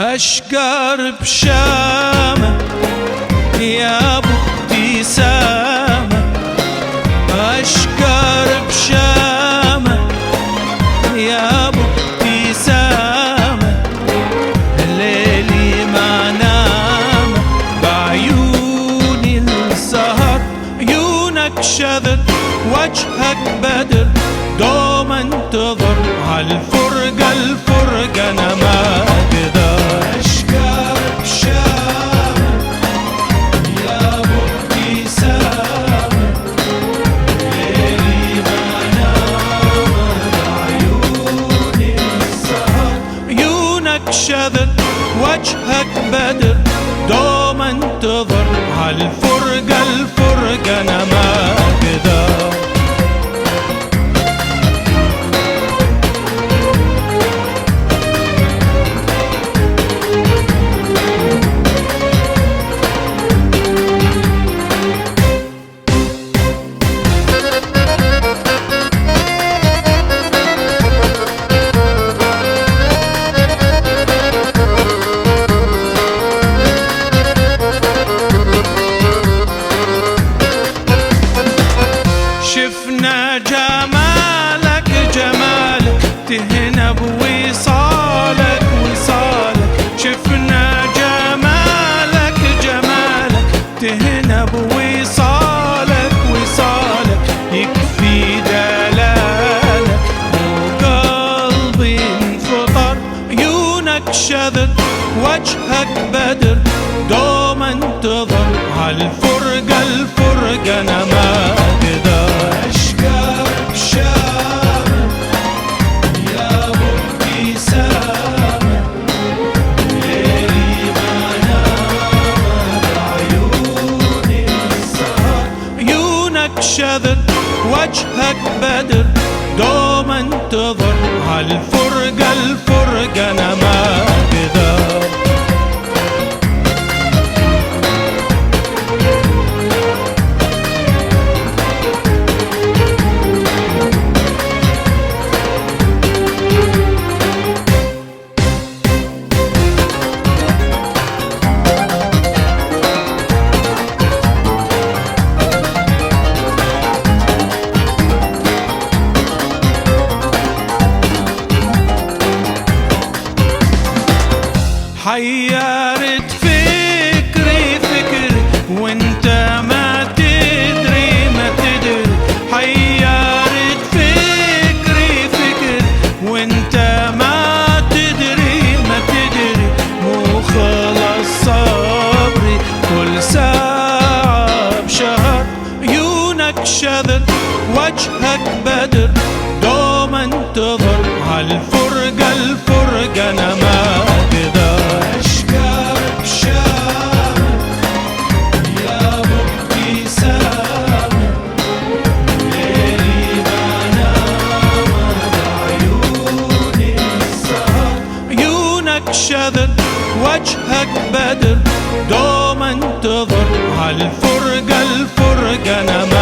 أشقر بشامة يا أبو ابتسامة، أشقر بشامة يا أبو ابتسامة، ليلي ما نام بعيوني السهر، عيونك شذر وجهك بدر، دوم انتظر هالفرقة الفرقة أنا ما أقدر. أشقر بشامة يا أبو ابتسامة، ليلي ما نام بعيوني السهر، عيونك شذر وجهك بدر، دوم انتظر هالفرقة الفرقة أنا ما أقدر. شفنا جمالك جمالك تهنا بوصالك وصالك، شفنا جمالك جمالك تهنا بوصالك وصالك، يكفي دلالك وقلبي انفطر، عيونك شذر وجهك بدر، دوم انتظر هالفرقة الفرقة أنا ما أقدر. أشقر بشامة يا أبو ابتسامة، ليلي ما نام بعيوني السهر، عيونك شذر وجهك بدر، دوم انتظر هالفرقة الفرقة أنا ما أقدر. حيرت فكري فكري وانت ما تدري ما تدري، حيرت فكري فكري وانت ما تدري ما تدري، مو خلص صبري كل ساعة بشهر، عيونك شذر وجهك بدر، دوم انتظر هالفرقة الفرقة أنا ما أقدر. أشقر بشامة يا أبو ابتسامة، ليلي ما نام بعيوني السهر، عيونك شذر وجهك بدر، دوم انتظر هالفرقة الفرقة أنا ما